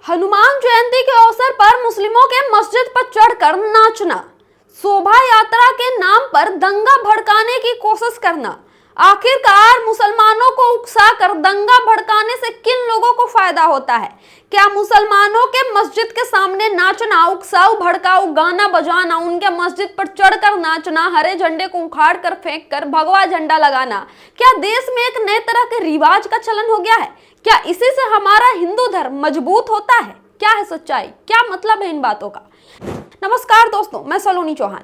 हनुमान जयंती के अवसर पर मुस्लिमों के मस्जिद पर चढ़कर नाचना, शोभा यात्रा के नाम पर दंगा भड़काने की कोशिश करना। आखिरकार मुसलमानों को उकसाकर दंगा भड़काने से किन लोगों को फायदा होता है? क्या मुसलमानों के मस्जिद के सामने नाचना, उकसाऊ भड़काऊ गाना बजाना, उनके मस्जिद पर चढ़कर नाचना, हरे झंडे को उखाड़ कर फेंक कर भगवा झंडा लगाना, क्या देश में एक नए तरह के रिवाज का चलन हो गया है? क्या इसी से हमारा हिंदू धर्म मजबूत होता है? क्या है सच्चाई? क्या मतलब है इन बातों का? नमस्कार दोस्तों, मैं सलोनी चौहान।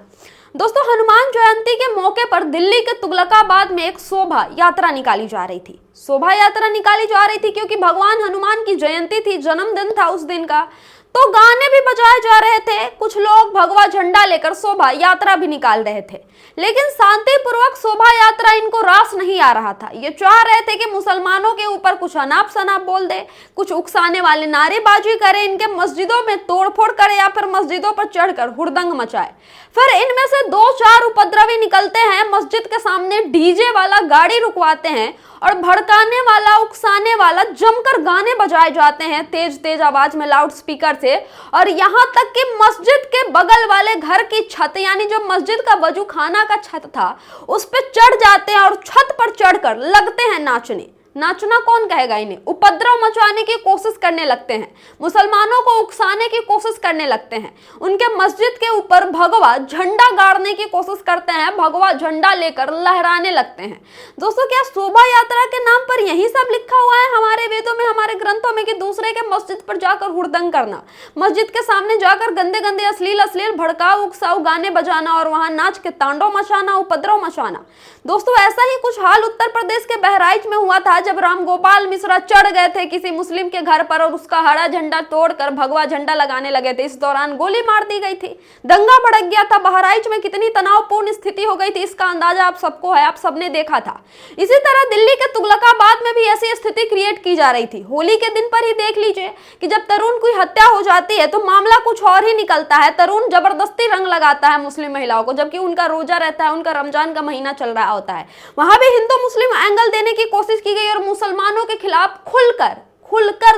दोस्तों, हनुमान जयंती के मौके पर दिल्ली के तुगलकाबाद में एक शोभा यात्रा निकाली जा रही थी। शोभा यात्रा निकाली जा रही थी क्योंकि भगवान हनुमान की जयंती थी, जन्मदिन था उस दिन का। तो गाने भी बजाए जा रहे थे, कुछ लोग भगवा झंडा लेकर शोभा यात्रा भी निकाल रहे थे। लेकिन शांतिपूर्वक शोभा यात्रा इनको रास नहीं आ रहा था। ये चाह रहे थे कि मुसलमानों के ऊपर कुछ अनाप शनाप बोल दे, कुछ उकसाने वाले नारेबाजी करे, इनके मस्जिदों में तोड़फोड़ करे या फिर मस्जिदों पर चढ़कर हुड़दंग मचाए। फिर इनमें से 2-4 उपद्रवी निकलते हैं, मस्जिद के सामने डीजे वाला गाड़ी रुकवाते हैं और भड़काने वाला, उकसाने वाला जमकर गाने बजाए जाते हैं तेज तेज आवाज में लाउड स्पीकर से। और यहाँ तक कि मस्जिद के बगल वाले घर की छत, यानी जो मस्जिद का वजूखाना का छत था, उस पर चढ़ जाते हैं और छत पर चढ़कर लगते हैं नाचने। नाचना कौन कहेगा इन्हें? उपद्रव मचाने की कोशिश करने लगते हैं, मुसलमानों को उकसाने की कोशिश करने लगते हैं, उनके मस्जिद के ऊपर भगवा झंडा गाड़ने की कोशिश करते हैं, भगवा झंडा लेकर लहराने लगते हैं। दोस्तों, क्या शोभा यात्रा के नाम पर यही सब लिखा हुआ है हमारे वेदों में, हमारे ग्रंथों में, कि दूसरे के मस्जिद पर जाकर हुड़दंग करना, मस्जिद के सामने जाकर गंदे गंदे अश्लील भड़काऊ उकसाऊ गाने बजाना और वहां नाच के तांडव मचाना, उपद्रव मचाना? दोस्तों, ऐसा ही कुछ हाल उत्तर प्रदेश के बहराइच में हुआ था जब राम गोपाल मिश्रा चढ़ गए थे किसी मुस्लिम के घर पर और उसका हरा झंडा तोड़कर भगवा झंडा लगाने लगे थे। इस दौरान गोली मार दी गई थी, दंगा भड़क गया था। बहराइच में कितनी तनावपूर्ण स्थिति हो गई थी, इसका अंदाजा आप सबको है, आप सबने देखा था। इसी तरह दिल्ली के तुगलकाबाद में भी ऐसी स्थिति क्रिएट की जा रही थी। होली के दिन पर ही देख लीजिए कि जब तरुण की हत्या हो जाती है तो मामला कुछ और ही निकलता है। तरुण जबरदस्ती रंग लगाता है मुस्लिम महिलाओं को, जबकि उनका रोजा रहता है, उनका रमजान का महीना चल रहा होता है। वहां भी हिंदू मुस्लिम एंगल देने की कोशिश की गई और मुसलमानों के खिलाफ खुलकर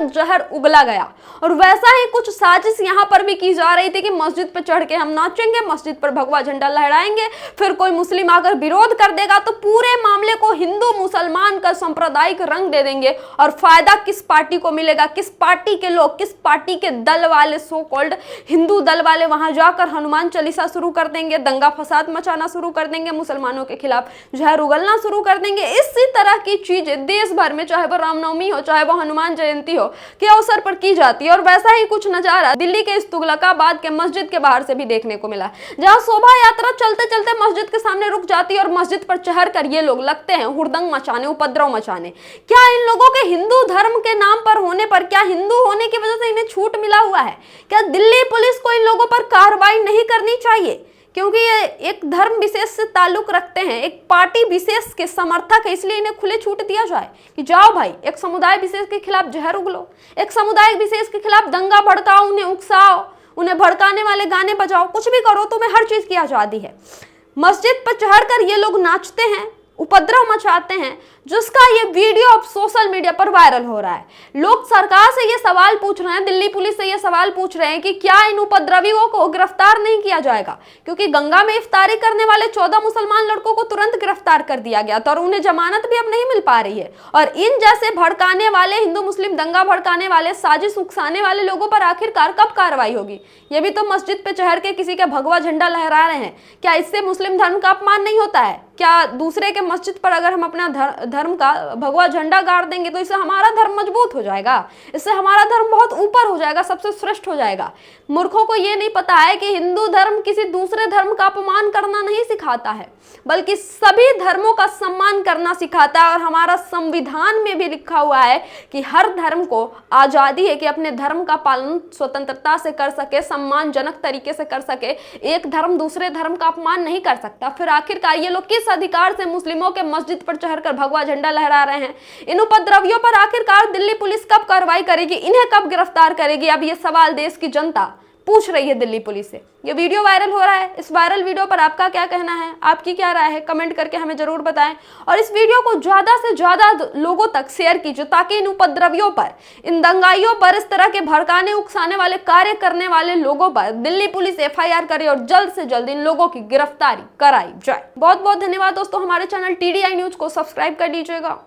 जहर उगला गया। और वैसा ही कुछ साजिश यहाँ पर भी की जा रही थी कि मस्जिद पर चढ़ के हम नाचेंगे, मस्जिद पर भगवा झंडा लहराएंगे, फिर कोई मुस्लिम आकर विरोध कर देगा तो पूरे मामले को हिंदू मुसलमान का सांप्रदायिक रंग दे देंगे। और फायदा किस पार्टी को मिलेगा? किस पार्टी के लोग, किस पार्टी के दल वाले, सो कॉल्ड हिंदू दल वाले वहां जाकर हनुमान चालीसा शुरू कर देंगे, दंगा फसाद मचाना शुरू कर देंगे, मुसलमानों के खिलाफ जहर उगलना शुरू कर देंगे। इसी तरह की चीजें देश भर में, चाहे वो रामनवमी हो, चाहे वो हनुमान जयंती हो, के अवसर पर की जाती है। और वैसा ही कुछ नजारा दिल्ली के इस तुगलकाबाद के मस्जिद के बाहर से भी देखने को मिला, जहां शोभा यात्रा चलते चलते मस्जिद के सामने रुक जाती है और मस्जिद पर चढ़ कर ये लोग लगते हैं हुड़दंग मचाने, उपद्रव मचाने। क्या इन लोगों के हिंदू धर्म के नाम पर होने पर, क्या हिंदू होने की वजह से इन्हें छूट मिला हुआ है? क्या दिल्ली पुलिस को इन लोगों पर कार्रवाई नहीं करनी चाहिए क्योंकि ये एक धर्म विशेष से ताल्लुक रखते हैं, एक पार्टी विशेष के समर्थक है, इसलिए इन्हें खुले छूट दिया जाए कि जाओ भाई, एक समुदाय विशेष के खिलाफ जहर उगलो, एक समुदाय विशेष के खिलाफ दंगा भड़काओ, उन्हें उकसाओ, उन्हें भड़काने वाले गाने बजाओ, कुछ भी करो, तुम्हें हर चीज की आजादी है। मस्जिद पर चढ़कर ये लोग नाचते हैं, उपद्रव मचाते हैं, जिसका ये वीडियो अब सोशल मीडिया पर वायरल हो रहा है। लोग सरकार से ये सवाल पूछ रहे हैं, दिल्ली पुलिस से ये सवाल पूछ रहे हैं कि क्या इन उपद्रवियों को गिरफ्तार नहीं किया जाएगा? क्योंकि गंगा में इफ्तारी करने वाले 14 मुसलमान लड़कों को तुरंत गिरफ्तार कर दिया गया था और उन्हें जमानत भी अब नहीं मिल पा रही है। और इन जैसे भड़काने वाले, हिंदू मुस्लिम दंगा भड़काने वाले, साजिश उकसाने वाले लोगों पर आखिरकार कब कार्रवाई होगी? ये भी तो मस्जिद पे चढ़ के किसी का भगवा झंडा लहरा रहे हैं। क्या इससे मुस्लिम धर्म का अपमान नहीं होता है? क्या दूसरे के मस्जिद पर अगर हम अपना धर्म का भगवा झंडा गाड़ देंगे तो इससे हमारा धर्म मजबूत हो जाएगा, इससे हमारा धर्म बहुत ऊपर हो जाएगा, सबसे श्रेष्ठ हो जाएगा? मूर्खों को ये नहीं पता है कि हिंदू धर्म किसी दूसरे धर्म का अपमान करना नहीं सिखाता है, बल्कि सभी धर्मों का सम्मान करना सिखाता है। और हमारा संविधान में भी लिखा हुआ है कि हर धर्म को आजादी है कि अपने धर्म का पालन स्वतंत्रता से कर सके, सम्मानजनक तरीके से कर सके। एक धर्म दूसरे धर्म का अपमान नहीं कर सकता। फिर आखिरकार ये लोग किस अधिकार से मुस्लिमों के मस्जिद पर चढ़कर भगवा झंडा लहरा रहे हैं? इन उपद्रवियों पर आखिरकार दिल्ली पुलिस कब कार्रवाई करेगी? इन्हें कब गिरफ्तार करेगी? अब ये सवाल देश की जनता पूछ रही है दिल्ली पुलिस से। ये वीडियो वायरल हो रहा है, इस वायरल वीडियो पर आपका क्या कहना है, आपकी क्या राय है, कमेंट करके हमें जरूर बताएं। और इस वीडियो को ज्यादा से ज्यादा लोगों तक शेयर कीजिए ताकि इन उपद्रवियों पर, इन दंगाइयों पर, इस तरह के भड़काने उकसाने वाले कार्य करने वाले लोगों पर दिल्ली पुलिस FIR करे और जल्द से जल्द इन लोगों की गिरफ्तारी कराई जाए। बहुत बहुत धन्यवाद दोस्तों, हमारे चैनल TDI न्यूज को सब्सक्राइब कर लीजिएगा।